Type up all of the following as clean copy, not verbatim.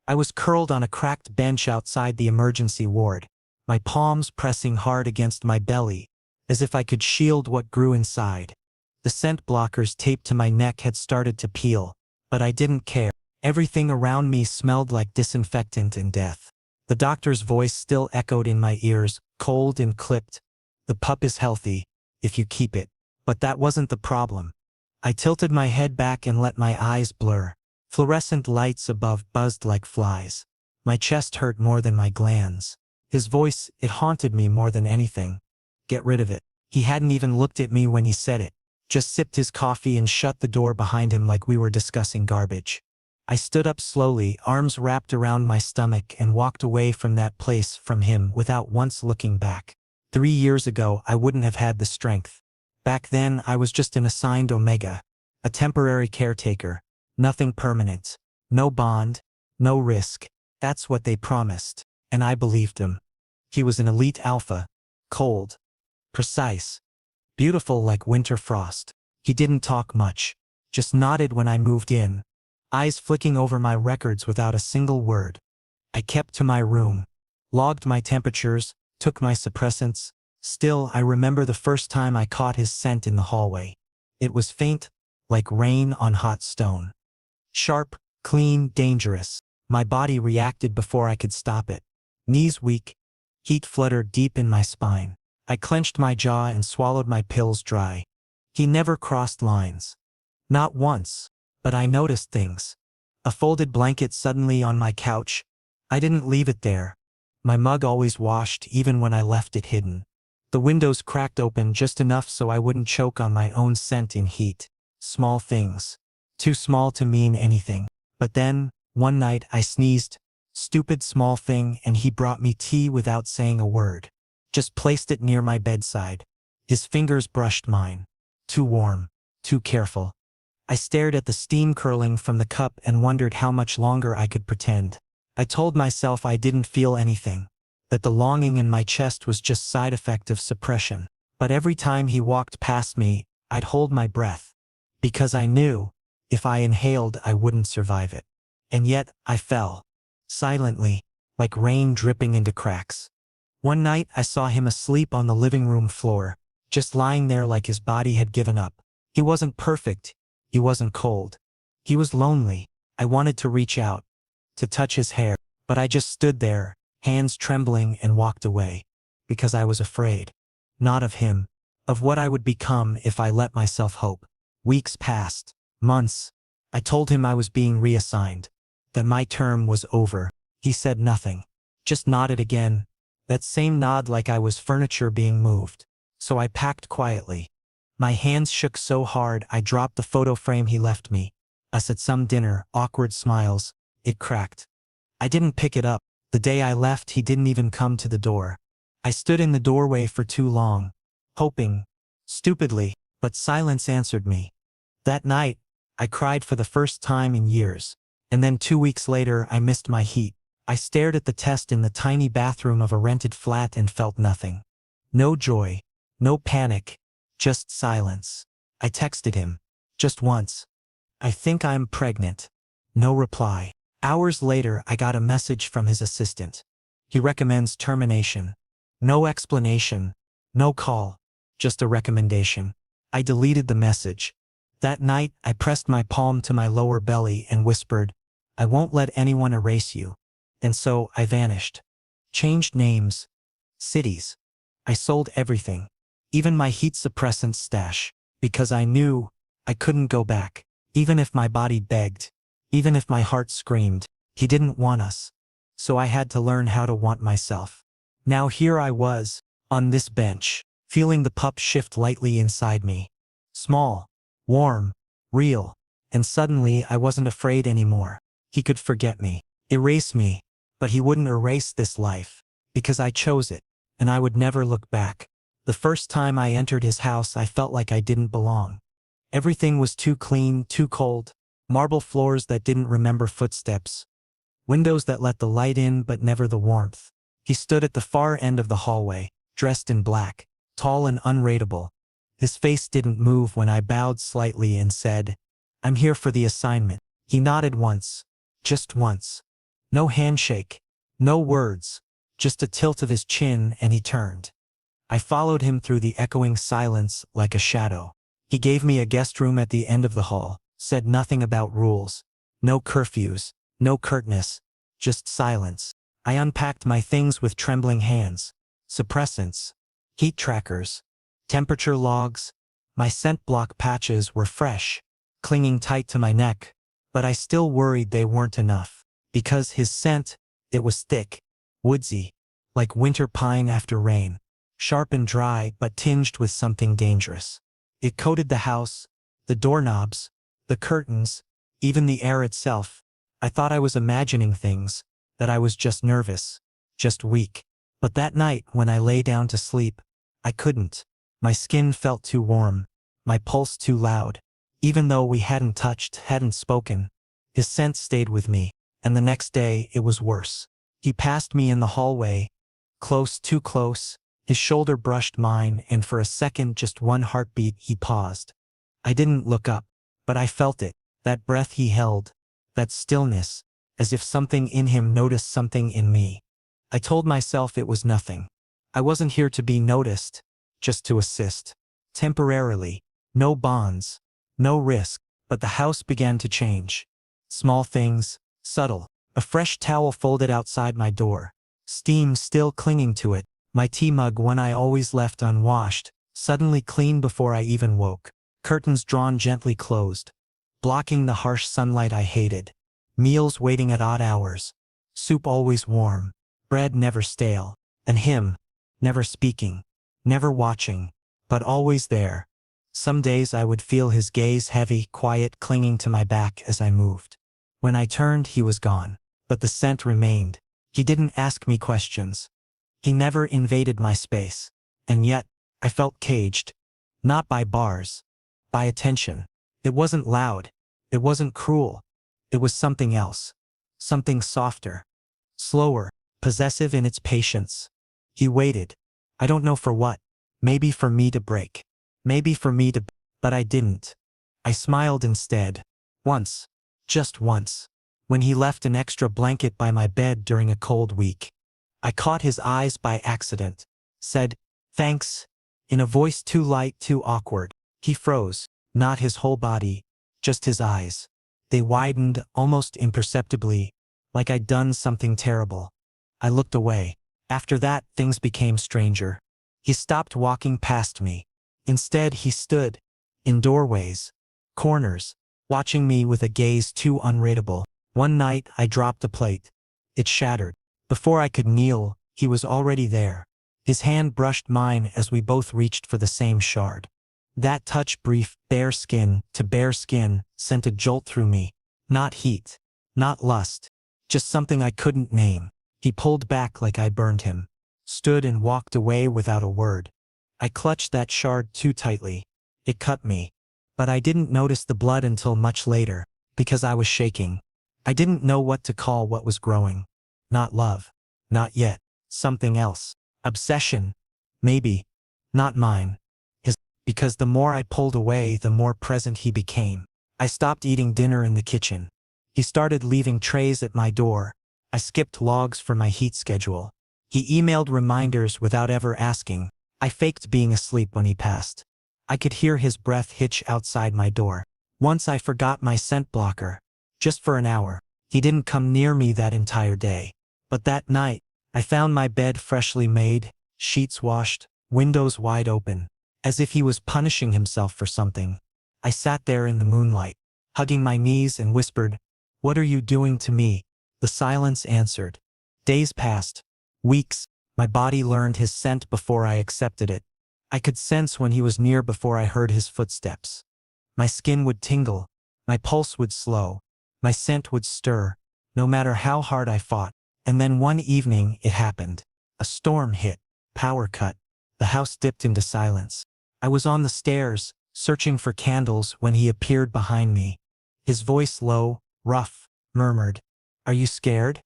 I was curled on a cracked bench outside the emergency ward, my palms pressing hard against my belly, as if I could shield what grew inside. The scent blockers taped to my neck had started to peel, but I didn't care. Everything around me smelled like disinfectant and death. The doctor's voice still echoed in my ears, cold and clipped. The pup is healthy, if you keep it. But that wasn't the problem. I tilted my head back and let my eyes blur. Fluorescent lights above buzzed like flies. My chest hurt more than my glands. His voice, it haunted me more than anything. Get rid of it. He hadn't even looked at me when he said it. Just sipped his coffee and shut the door behind him like we were discussing garbage. I stood up slowly, arms wrapped around my stomach, and walked away from that place, from him, without once looking back. 3 years ago, I wouldn't have had the strength. Back then, I was just an assigned Omega. A temporary caretaker. Nothing permanent. No bond. No risk. That's what they promised. And I believed him. He was an elite alpha. Cold. Precise. Beautiful like winter frost. He didn't talk much. Just nodded when I moved in. Eyes flicking over my records without a single word. I kept to my room. Logged my temperatures. Took my suppressants. Still, I remember the first time I caught his scent in the hallway. It was faint, like rain on hot stone. Sharp, clean, dangerous. My body reacted before I could stop it. Knees weak. Heat fluttered deep in my spine. I clenched my jaw and swallowed my pills dry. He never crossed lines. Not once. But I noticed things. A folded blanket suddenly on my couch. I didn't leave it there. My mug always washed even when I left it hidden. The windows cracked open just enough so I wouldn't choke on my own scent in heat. Small things. Too small to mean anything. But then, one night I sneezed. Stupid small thing, and he brought me tea without saying a word. Just placed it near my bedside. His fingers brushed mine. Too warm. Too careful. I stared at the steam curling from the cup and wondered how much longer I could pretend. I told myself I didn't feel anything, that the longing in my chest was just side effect of suppression. But every time he walked past me, I'd hold my breath. Because I knew, if I inhaled I wouldn't survive it. And yet, I fell. Silently, like rain dripping into cracks. One night I saw him asleep on the living room floor, just lying there like his body had given up. He wasn't perfect. He wasn't cold. He was lonely. I wanted to reach out, to touch his hair, but I just stood there, hands trembling, and walked away. Because I was afraid. Not of him. Of what I would become if I let myself hope. Weeks passed. Months. I told him I was being reassigned. That my term was over. He said nothing. Just nodded again. That same nod like I was furniture being moved. So I packed quietly. My hands shook so hard I dropped the photo frame he left me. Us at some dinner, awkward smiles. It cracked. I didn't pick it up. The day I left he didn't even come to the door. I stood in the doorway for too long. Hoping. Stupidly. But silence answered me. That night, I cried for the first time in years. And then 2 weeks later I missed my heat. I stared at the test in the tiny bathroom of a rented flat and felt nothing. No joy. No panic. Just silence. I texted him. Just once. I think I'm pregnant. No reply. Hours later I got a message from his assistant. He recommends termination. No explanation. No call. Just a recommendation. I deleted the message. That night I pressed my palm to my lower belly and whispered, I won't let anyone erase you. And so I vanished. Changed names. Cities. I sold everything. Even my heat suppressant stash, because I knew I couldn't go back. Even if my body begged, even if my heart screamed, he didn't want us. So I had to learn how to want myself. Now here I was, on this bench, feeling the pup shift lightly inside me. Small, warm, real, and suddenly I wasn't afraid anymore. He could forget me, erase me, but he wouldn't erase this life, because I chose it, and I would never look back. The first time I entered his house I felt like I didn't belong. Everything was too clean, too cold. Marble floors that didn't remember footsteps. Windows that let the light in but never the warmth. He stood at the far end of the hallway, dressed in black, tall and unrateable. His face didn't move when I bowed slightly and said, I'm here for the assignment. He nodded once. Just once. No handshake. No words. Just a tilt of his chin and he turned. I followed him through the echoing silence like a shadow. He gave me a guest room at the end of the hall, said nothing about rules. No curfews. No curtness. Just silence. I unpacked my things with trembling hands. Suppressants. Heat trackers. Temperature logs. My scent block patches were fresh, clinging tight to my neck, but I still worried they weren't enough. Because his scent, it was thick, woodsy, like winter pine after rain, sharp and dry but tinged with something dangerous. It coated the house, the doorknobs, the curtains, even the air itself. I thought I was imagining things, that I was just nervous, just weak. But that night when I lay down to sleep, I couldn't. My skin felt too warm, my pulse too loud. Even though we hadn't touched, hadn't spoken, his scent stayed with me, and the next day it was worse. He passed me in the hallway, close, too close, his shoulder brushed mine, and for a second, just one heartbeat, he paused. I didn't look up, but I felt it, that breath he held, that stillness, as if something in him noticed something in me. I told myself it was nothing. I wasn't here to be noticed, just to assist. Temporarily. No bonds. No risk. But the house began to change. Small things. Subtle. A fresh towel folded outside my door. Steam still clinging to it. My tea mug, one I always left unwashed, suddenly clean before I even woke. Curtains drawn gently closed, blocking the harsh sunlight I hated. Meals waiting at odd hours. Soup always warm. Bread never stale. And him, never speaking, never watching, but always there. Some days I would feel his gaze heavy, quiet, clinging to my back as I moved. When I turned, he was gone. But the scent remained. He didn't ask me questions. He never invaded my space. And yet, I felt caged. Not by bars. By attention. It wasn't loud. It wasn't cruel. It was something else. Something softer. Slower. Possessive in its patience. He waited. I don't know for what. Maybe for me to break. Maybe for me to... But I didn't. I smiled instead. Once. Just once. When he left an extra blanket by my bed during a cold week. I caught his eyes by accident. Said, "Thanks," in a voice too light, too awkward. He froze. Not his whole body. Just his eyes. They widened, almost imperceptibly, like I'd done something terrible. I looked away. After that, things became stranger. He stopped walking past me. Instead, he stood, in doorways, corners, watching me with a gaze too unreadable. One night, I dropped a plate. It shattered. Before I could kneel, he was already there. His hand brushed mine as we both reached for the same shard. That touch, brief, bare skin to bare skin, sent a jolt through me. Not heat. Not lust. Just something I couldn't name. He pulled back like I burned him. Stood and walked away without a word. I clutched that shard too tightly. It cut me. But I didn't notice the blood until much later, because I was shaking. I didn't know what to call what was growing. Not love. Not yet. Something else. Obsession. Maybe. Not mine. His. Because the more I pulled away, the more present he became. I stopped eating dinner in the kitchen. He started leaving trays at my door. I skipped logs for my heat schedule. He emailed reminders without ever asking. I faked being asleep when he passed. I could hear his breath hitch outside my door. Once I forgot my scent blocker. Just for an hour. He didn't come near me that entire day. But that night, I found my bed freshly made, sheets washed, windows wide open, as if he was punishing himself for something. I sat there in the moonlight, hugging my knees and whispered, "What are you doing to me?" The silence answered. Days passed. Weeks. My body learned his scent before I accepted it. I could sense when he was near before I heard his footsteps. My skin would tingle. My pulse would slow. My scent would stir, no matter how hard I fought. And then one evening, it happened. A storm hit. Power cut. The house dipped into silence. I was on the stairs, searching for candles when he appeared behind me. His voice low, rough, murmured, "Are you scared?"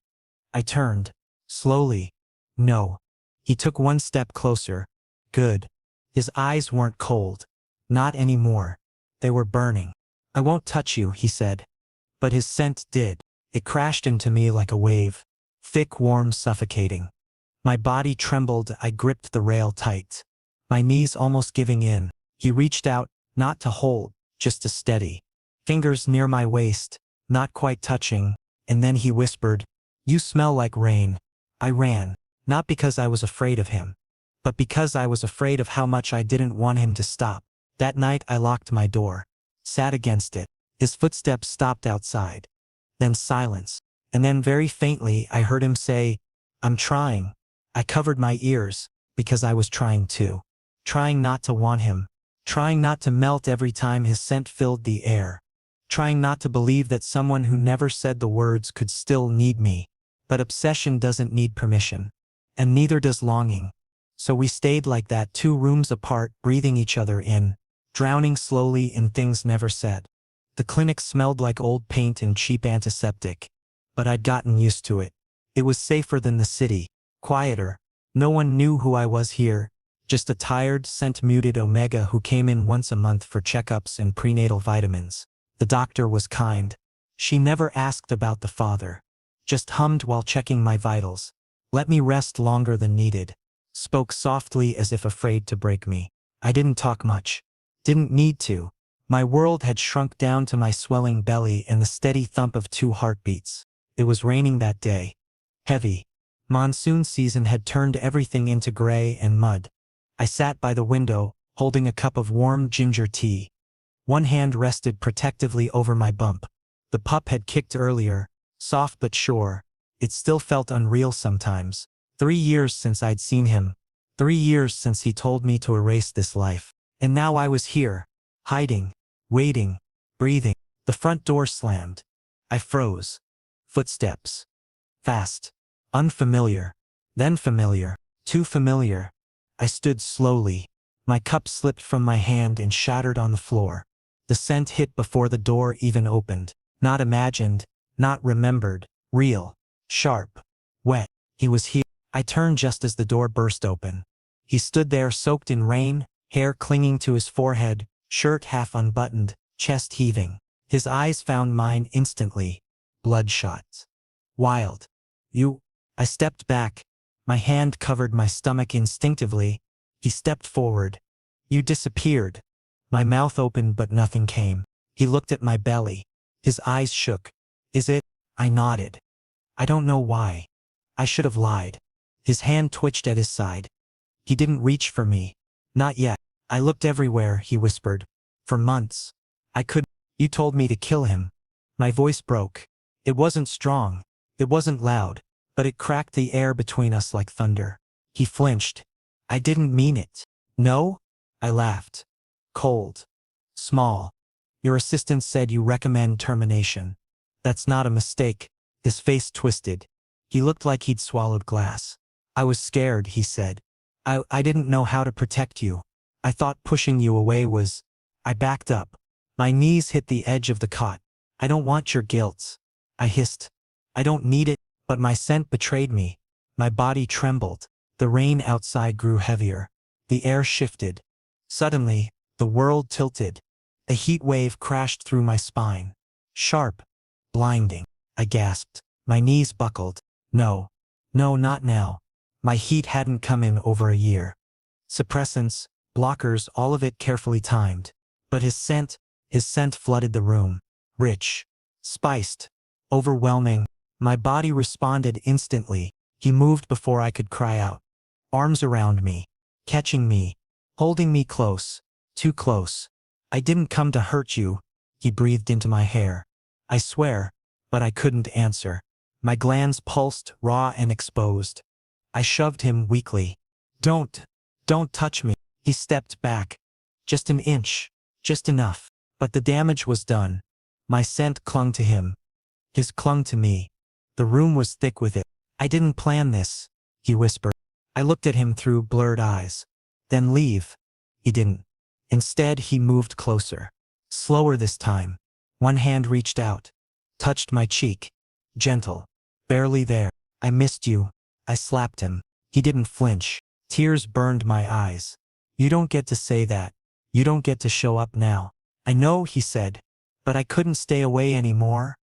I turned. Slowly. No. He took one step closer. Good. His eyes weren't cold. Not anymore. They were burning. "I won't touch you," he said. But his scent did. It crashed into me like a wave. Thick, warm, suffocating. My body trembled, I gripped the rail tight. My knees almost giving in. He reached out, not to hold, just to steady. Fingers near my waist, not quite touching, and then he whispered, "You smell like rain." I ran, not because I was afraid of him, but because I was afraid of how much I didn't want him to stop. That night I locked my door, sat against it. His footsteps stopped outside. Then silence, and then very faintly I heard him say, "I'm trying." I covered my ears, because I was trying too. Trying not to want him. Trying not to melt every time his scent filled the air. Trying not to believe that someone who never said the words could still need me. But obsession doesn't need permission. And neither does longing. So we stayed like that, 2 rooms apart, breathing each other in, drowning slowly in things never said. The clinic smelled like old paint and cheap antiseptic. But I'd gotten used to it. It was safer than the city, quieter. No one knew who I was here. Just a tired, scent-muted Omega who came in once a month for checkups and prenatal vitamins. The doctor was kind. She never asked about the father. Just hummed while checking my vitals. Let me rest longer than needed. Spoke softly as if afraid to break me. I didn't talk much. Didn't need to. My world had shrunk down to my swelling belly and the steady thump of 2 heartbeats. It was raining that day. Heavy. Monsoon season had turned everything into gray and mud. I sat by the window, holding a cup of warm ginger tea. One hand rested protectively over my bump. The pup had kicked earlier, soft but sure. It still felt unreal sometimes. 3 years since I'd seen him. 3 years since he told me to erase this life. And now I was here, hiding, waiting, breathing. The front door slammed. I froze. Footsteps. Fast. Unfamiliar. Then familiar. Too familiar. I stood slowly. My cup slipped from my hand and shattered on the floor. The scent hit before the door even opened. Not imagined, not remembered, real, sharp, wet. He was here. I turned just as the door burst open. He stood there soaked in rain, hair clinging to his forehead, shirt half unbuttoned, chest heaving. His eyes found mine instantly. Bloodshot. Wild. "You..." I stepped back. My hand covered my stomach instinctively. He stepped forward. "You disappeared." My mouth opened but nothing came. He looked at my belly. His eyes shook. "Is it?" I nodded. "I don't know why. I should have lied." His hand twitched at his side. He didn't reach for me. "Not yet." "I looked everywhere," he whispered. "For months. I couldn't." "You told me to kill him." My voice broke. It wasn't strong. It wasn't loud. But it cracked the air between us like thunder. He flinched. "I didn't mean it." "No?" I laughed. "Cold. Small. Your assistant said you recommend termination." "That's not a mistake." His face twisted. He looked like he'd swallowed glass. "I was scared," he said. I didn't know how to protect you. I thought pushing you away was..." I backed up. My knees hit the edge of the cot. "I don't want your guilt." I hissed. "I don't need it." But my scent betrayed me. My body trembled. The rain outside grew heavier. The air shifted. Suddenly, the world tilted. A heat wave crashed through my spine. Sharp. Blinding. I gasped. My knees buckled. No. No, not now. My heat hadn't come in over a year. Suppressants, blockers, all of it carefully timed. But his scent flooded the room. Rich. Spiced. Overwhelming. My body responded instantly. He moved before I could cry out. Arms around me. Catching me. Holding me close. Too close. "I didn't come to hurt you." He breathed into my hair. I swear. But I couldn't answer. My glands pulsed, raw and exposed. I shoved him weakly. Don't touch me." He stepped back. Just an inch. Just enough. But the damage was done. My scent clung to him. His clung to me. The room was thick with it. "I didn't plan this," he whispered. I looked at him through blurred eyes. "Then leave." He didn't. Instead, he moved closer. Slower this time. One hand reached out. Touched my cheek. Gentle. Barely there. "I missed you." I slapped him. He didn't flinch. Tears burned my eyes. "You don't get to say that. You don't get to show up now." "I know," he said. "But I couldn't stay away anymore."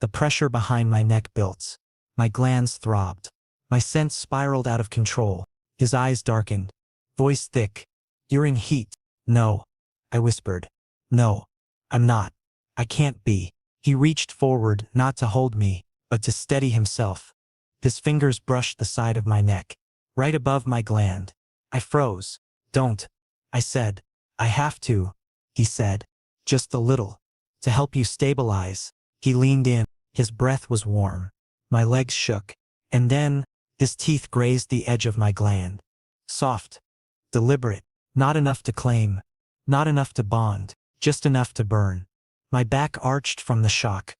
The pressure behind my neck built. My glands throbbed. My sense spiraled out of control. His eyes darkened. Voice thick. "You're in heat." "No," I whispered. "No, I'm not. I can't be." He reached forward, not to hold me, but to steady himself. His fingers brushed the side of my neck, right above my gland. I froze. "Don't," I said. "I have to," he said. "Just a little. To help you stabilize." He leaned in. His breath was warm. My legs shook. And then, his teeth grazed the edge of my gland. Soft. Deliberate. Not enough to claim. Not enough to bond. Just enough to burn. My back arched from the shock.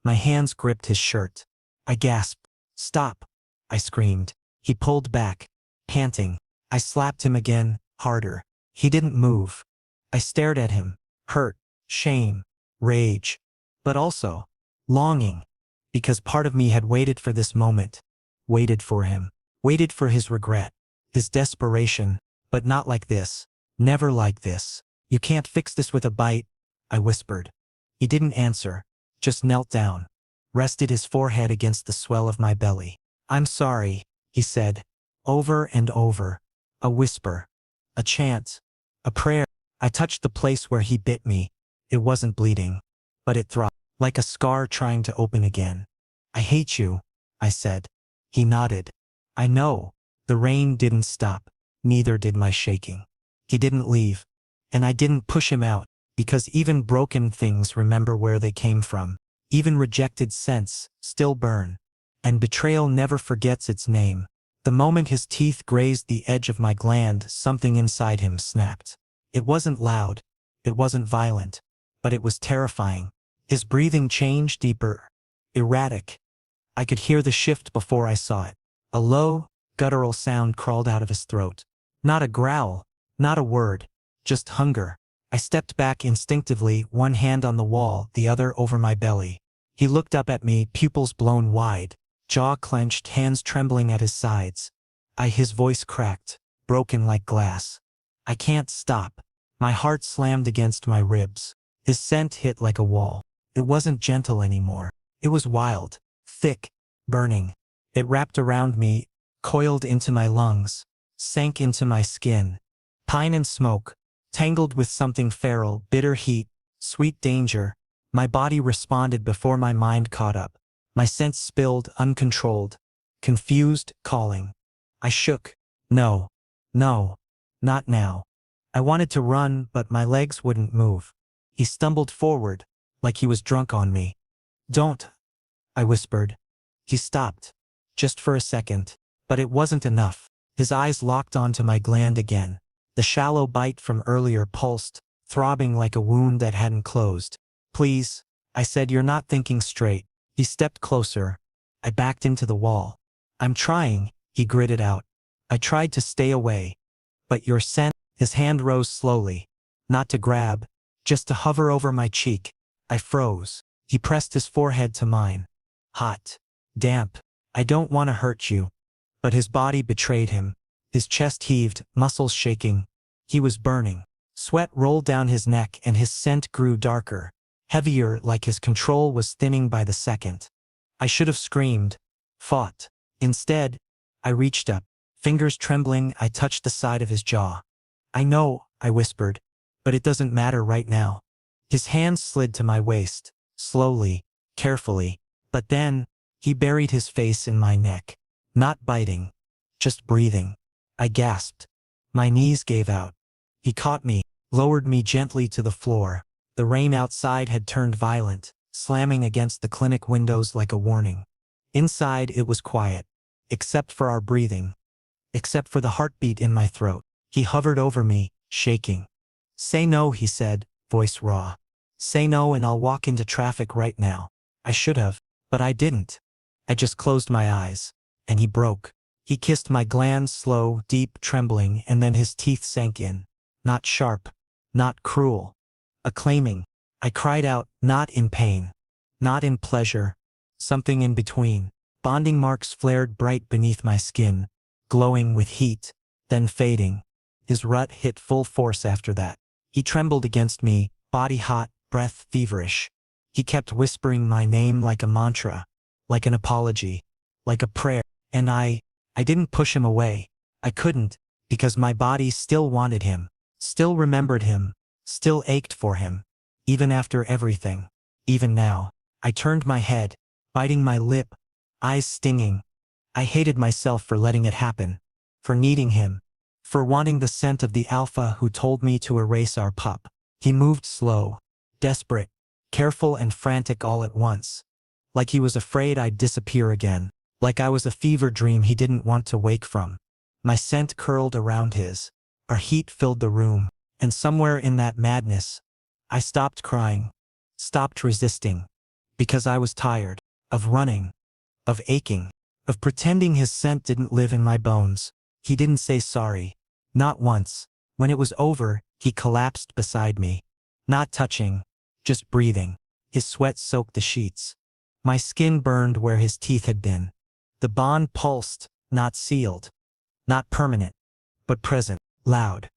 My hands gripped his shirt. I gasped. "Stop," I screamed. He pulled back, panting. I slapped him again, harder. He didn't move. I stared at him, hurt, shame, rage, but also longing, because part of me had waited for this moment, waited for him, waited for his regret, his desperation, but not like this, never like this. "You can't fix this with a bite," I whispered. He didn't answer, just knelt down, rested his forehead against the swell of my belly. "I'm sorry," he said, over and over, a whisper, a chant, a prayer. I touched the place where he bit me. It wasn't bleeding, but it throbbed, like a scar trying to open again. "I hate you," I said. He nodded. "I know." The rain didn't stop, neither did my shaking. He didn't leave, and I didn't push him out, because even broken things remember where they came from. Even rejected scents still burn, and betrayal never forgets its name. The moment his teeth grazed the edge of my gland, something inside him snapped. It wasn't loud, it wasn't violent, but it was terrifying. His breathing changed deeper, erratic. I could hear the shift before I saw it. A low, guttural sound crawled out of his throat. Not a growl, not a word, just hunger. I stepped back instinctively, one hand on the wall, the other over my belly. He looked up at me, pupils blown wide, jaw clenched, hands trembling at his sides. His voice cracked, broken like glass. "I can't stop." My heart slammed against my ribs. His scent hit like a wall. It wasn't gentle anymore. It was wild, thick, burning. It wrapped around me, coiled into my lungs, sank into my skin. Pine and smoke, tangled with something feral, bitter heat, sweet danger. My body responded before my mind caught up. My sense spilled, uncontrolled, confused, calling. I shook. No, no, not now. I wanted to run, but my legs wouldn't move. He stumbled forward, like he was drunk on me. "Don't," I whispered. He stopped, just for a second, but it wasn't enough. His eyes locked onto my gland again. The shallow bite from earlier pulsed, throbbing like a wound that hadn't closed. "Please," I said, "you're not thinking straight." He stepped closer. I backed into the wall. "I'm trying," he gritted out. I tried to stay away. "But your scent." His hand rose slowly, not to grab, just to hover over my cheek. I froze. He pressed his forehead to mine. Hot. Damp. "I don't want to hurt you." But his body betrayed him. His chest heaved, muscles shaking. He was burning. Sweat rolled down his neck and his scent grew darker, heavier, like his control was thinning by the second. I should have screamed, fought. Instead, I reached up. Fingers trembling, I touched the side of his jaw. "I know," I whispered, "but it doesn't matter right now." His hand slid to my waist, slowly, carefully, but then, he buried his face in my neck. Not biting, just breathing. I gasped. My knees gave out. He caught me, lowered me gently to the floor. The rain outside had turned violent, slamming against the clinic windows like a warning. Inside it was quiet, except for our breathing, except for the heartbeat in my throat. He hovered over me, shaking. "Say no," he said, voice raw. "Say no and I'll walk into traffic right now." I should have, but I didn't. I just closed my eyes, and he broke. He kissed my glands, slow, deep, trembling, and then his teeth sank in. Not sharp, not cruel, acclaiming. I cried out, not in pain, not in pleasure, something in between. Bonding marks flared bright beneath my skin, glowing with heat, then fading. His rut hit full force after that. He trembled against me, body hot, breath feverish. He kept whispering my name like a mantra, like an apology, like a prayer. And I didn't push him away. I couldn't, because my body still wanted him, still remembered him, still ached for him. Even after everything. Even now. I turned my head, biting my lip, eyes stinging. I hated myself for letting it happen, for needing him, for wanting the scent of the alpha who told me to erase our pup. He moved slow, desperate, careful and frantic all at once. Like he was afraid I'd disappear again. Like I was a fever dream he didn't want to wake from. My scent curled around his. Our heat filled the room. And somewhere in that madness, I stopped crying, stopped resisting. Because I was tired of running, of aching, of pretending his scent didn't live in my bones. He didn't say sorry. Not once. When it was over, he collapsed beside me. Not touching, just breathing. His sweat soaked the sheets. My skin burned where his teeth had been. The bond pulsed, not sealed. Not permanent, but present, loud.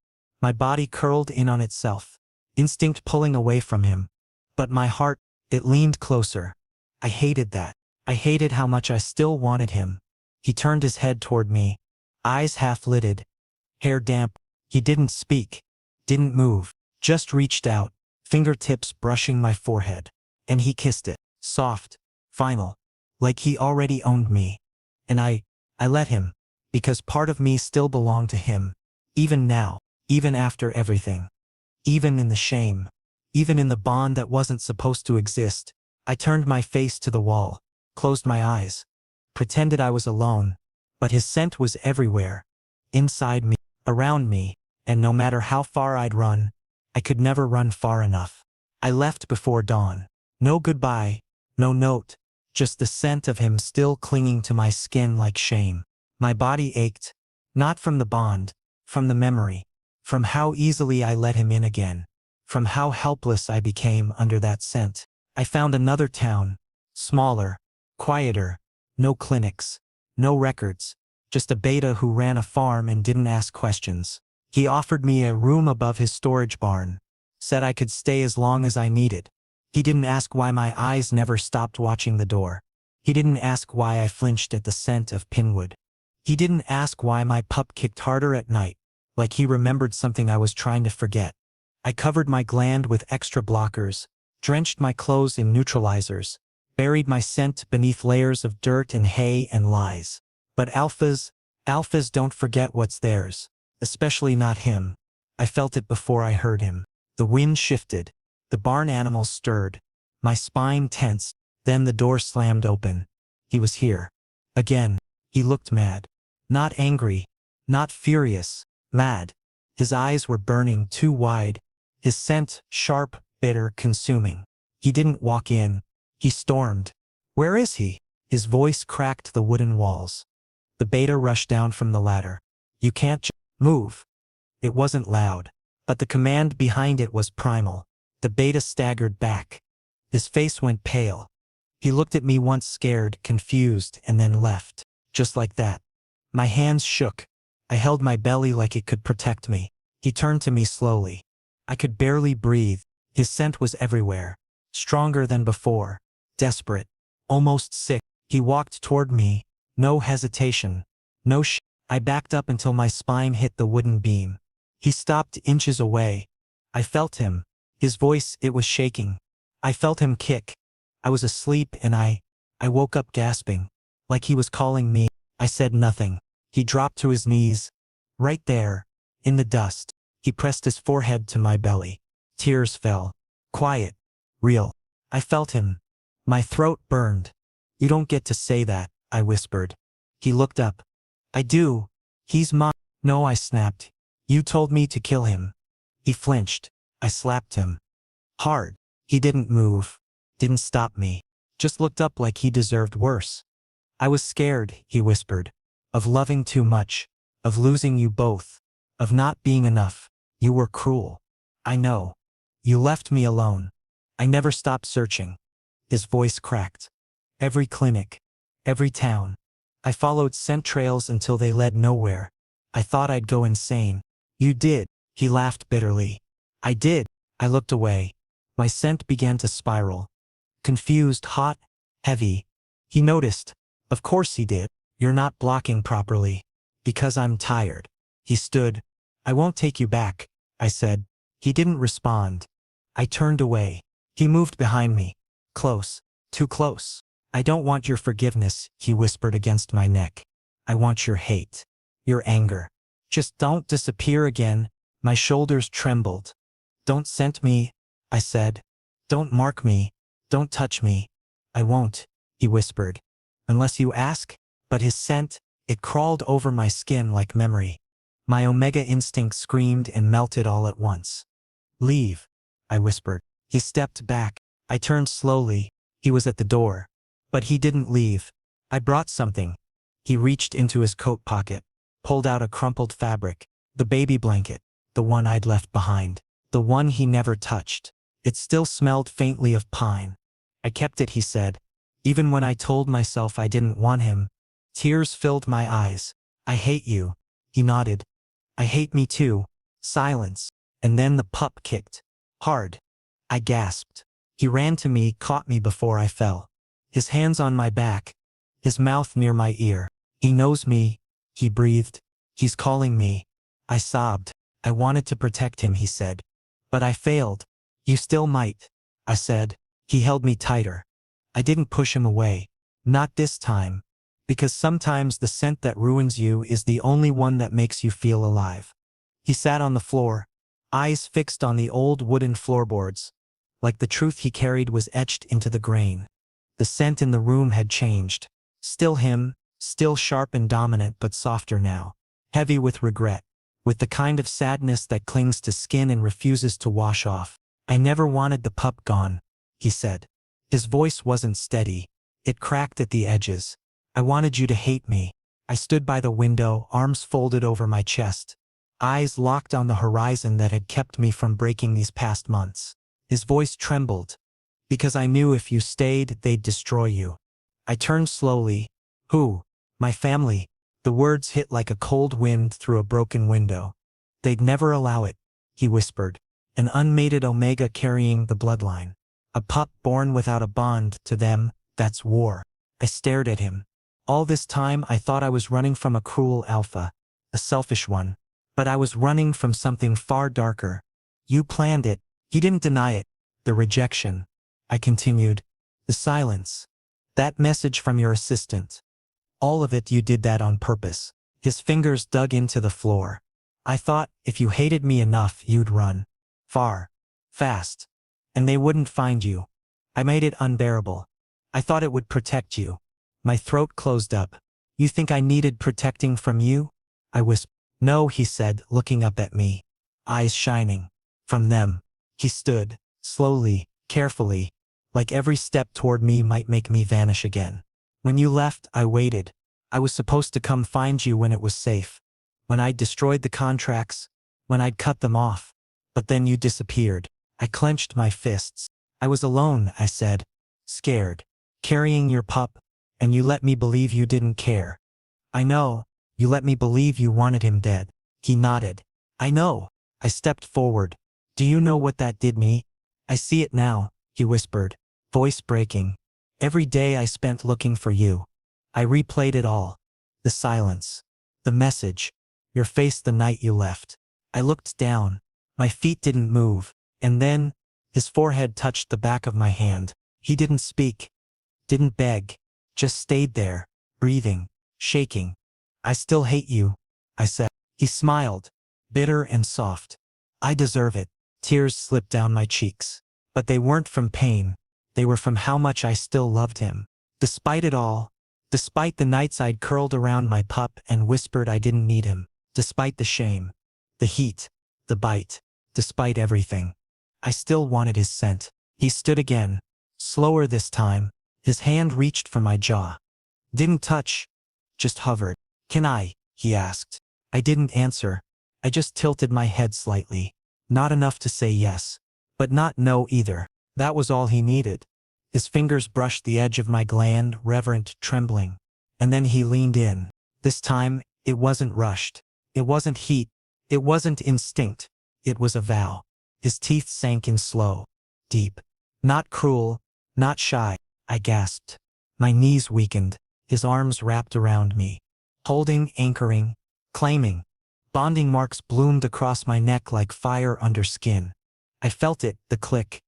My body curled in on itself. Instinct pulling away from him. But my heart, it leaned closer. I hated that. I hated how much I still wanted him. He turned his head toward me. Eyes half-lidded. Hair damp. He didn't speak. Didn't move. Just reached out. Fingertips brushing my forehead. And he kissed it. Soft. Final. Like he already owned me. And I let him. Because part of me still belonged to him. Even now. Even after everything. Even in the shame. Even in the bond that wasn't supposed to exist. I turned my face to the wall. Closed my eyes. Pretended I was alone. But his scent was everywhere. Inside me. Around me. And no matter how far I'd run, I could never run far enough. I left before dawn. No goodbye. No note. Just the scent of him still clinging to my skin like shame. My body ached. Not from the bond. From the memory. From how easily I let him in again. From how helpless I became under that scent. I found another town. Smaller. Quieter. No clinics. No records. Just a beta who ran a farm and didn't ask questions. He offered me a room above his storage barn. Said I could stay as long as I needed. He didn't ask why my eyes never stopped watching the door. He didn't ask why I flinched at the scent of pinwood. He didn't ask why my pup kicked harder at night. Like he remembered something I was trying to forget. I covered my gland with extra blockers, drenched my clothes in neutralizers, buried my scent beneath layers of dirt and hay and lies. But alphas don't forget what's theirs. Especially not him. I felt it before I heard him. The wind shifted. The barn animals stirred. My spine tensed. Then the door slammed open. He was here. Again. He looked mad. Not angry. Not furious. Mad. His eyes were burning too wide. His scent, sharp, bitter, consuming. He didn't walk in. He stormed. Where is he? His voice cracked the wooden walls. The beta rushed down from the ladder. You can't just move. It wasn't loud. But the command behind it was primal. The beta staggered back. His face went pale. He looked at me once scared, confused, and then left. Just like that. My hands shook. I held my belly like it could protect me. He turned to me slowly. I could barely breathe. His scent was everywhere. Stronger than before. Desperate. Almost sick. He walked toward me. No hesitation. No I backed up until my spine hit the wooden beam. He stopped inches away. I felt him. His voice, it was shaking. I felt him kick. I was asleep and I woke up gasping. Like he was calling me. I said nothing. He dropped to his knees. Right there. In the dust. He pressed his forehead to my belly. Tears fell. Quiet. Real. I felt him. My throat burned. You don't get to say that, I whispered. He looked up. I do. He's mine. No, I snapped. You told me to kill him. He flinched. I slapped him. Hard. He didn't move. Didn't stop me. Just looked up like he deserved worse. I was scared, he whispered. Of loving too much. Of losing you both. Of not being enough. You were cruel. I know. You left me alone. I never stopped searching. His voice cracked. Every clinic. Every town. I followed scent trails until they led nowhere. I thought I'd go insane. You did. He laughed bitterly. I did. I looked away. My scent began to spiral. confused, hot, heavy. He noticed. Of course he did. You're not blocking properly. Because I'm tired. He stood. I won't take you back, I said. He didn't respond. I turned away. He moved behind me. Close. Too close. I don't want your forgiveness, he whispered against my neck. I want your hate. Your anger. Just don't disappear again. My shoulders trembled. Don't scent me, I said. Don't mark me. Don't touch me. I won't, he whispered. Unless you ask. But his scent, it crawled over my skin like memory. My omega instinct screamed and melted all at once. Leave, I whispered. He stepped back. I turned slowly. He was at the door. But he didn't leave. I brought something. He reached into his coat pocket, pulled out a crumpled fabric, the baby blanket, the one I'd left behind, the one he never touched. It still smelled faintly of pine. I kept it, he said. Even when I told myself I didn't want him. Tears filled my eyes. I hate you. He nodded. I hate me too. Silence. And then the pup kicked. Hard. I gasped. He ran to me, caught me before I fell. His hands on my back. His mouth near my ear. He knows me. He breathed. He's calling me. I sobbed. I wanted to protect him, he said. But I failed. You still might, I said. He held me tighter. I didn't push him away. Not this time. Because sometimes the scent that ruins you is the only one that makes you feel alive. He sat on the floor, eyes fixed on the old wooden floorboards. Like the truth he carried was etched into the grain. The scent in the room had changed. Still him, still sharp and dominant, but softer now. Heavy with regret. With the kind of sadness that clings to skin and refuses to wash off. I never wanted the pup gone, he said. His voice wasn't steady. It cracked at the edges. I wanted you to hate me. I stood by the window, arms folded over my chest. Eyes locked on the horizon that had kept me from breaking these past months. His voice trembled. Because I knew if you stayed, they'd destroy you. I turned slowly. Who? My family. The words hit like a cold wind through a broken window. They'd never allow it, he whispered. An unmated omega carrying the bloodline. A pup born without a bond, to them, that's war. I stared at him. All this time I thought I was running from a cruel alpha. A selfish one. But I was running from something far darker. You planned it. He didn't deny it. The rejection. I continued. The silence. That message from your assistant. All of it, you did that on purpose. His fingers dug into the floor. I thought, if you hated me enough, you'd run. Far. Fast. And they wouldn't find you. I made it unbearable. I thought it would protect you. My throat closed up. You think I needed protecting from you? I whispered. No, he said, looking up at me. Eyes shining. From them. He stood, slowly, carefully, like every step toward me might make me vanish again. When you left, I waited. I was supposed to come find you when it was safe. When I'd destroyed the contracts. When I'd cut them off. But then you disappeared. I clenched my fists. I was alone, I said. Scared. Carrying your pup. And you let me believe you didn't care. I know. You let me believe you wanted him dead. He nodded. I know. I stepped forward. Do you know what that did me? I see it now, he whispered, voice breaking. Every day I spent looking for you. I replayed it all. The silence. The message. Your face the night you left. I looked down. My feet didn't move. And then, his forehead touched the back of my hand. He didn't speak. Didn't beg. Just stayed there, breathing, shaking. I still hate you, I said. He smiled, bitter and soft. I deserve it. Tears slipped down my cheeks. But they weren't from pain. They were from how much I still loved him. Despite it all, despite the nights I'd curled around my pup and whispered I didn't need him, despite the shame, the heat, the bite, despite everything, I still wanted his scent. He stood again, slower this time. His hand reached for my jaw. Didn't touch, just hovered. Can I? He asked. I didn't answer. I just tilted my head slightly. Not enough to say yes, but not no either. That was all he needed. His fingers brushed the edge of my gland, reverent, trembling. And then he leaned in. This time, it wasn't rushed. It wasn't heat. It wasn't instinct. It was a vow. His teeth sank in slow, deep. Not cruel, Not shy, I gasped. My knees weakened, his arms wrapped around me. Holding, anchoring, claiming. Bonding marks bloomed across my neck like fire under skin. I felt it, the click,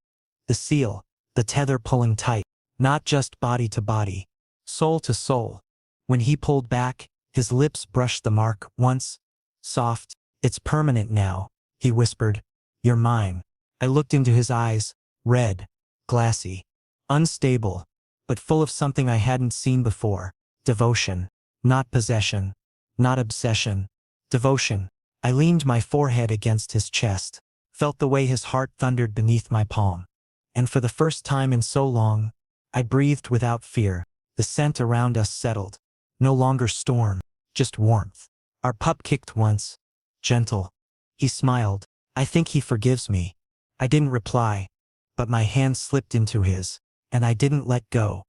the seal, the tether pulling tight, not just body to body, soul to soul. When he pulled back, his lips brushed the mark once. Soft, it's permanent now, he whispered. You're mine. I looked into his eyes, red, glassy, unstable, but full of something I hadn't seen before. Devotion. Not possession. Not obsession. Devotion. I leaned my forehead against his chest, felt the way his heart thundered beneath my palm. And for the first time in so long, I breathed without fear. The scent around us settled. No longer storm, just warmth. Our pup kicked once. Gentle. He smiled. I think he forgives me. I didn't reply, but my hand slipped into his, and I didn't let go.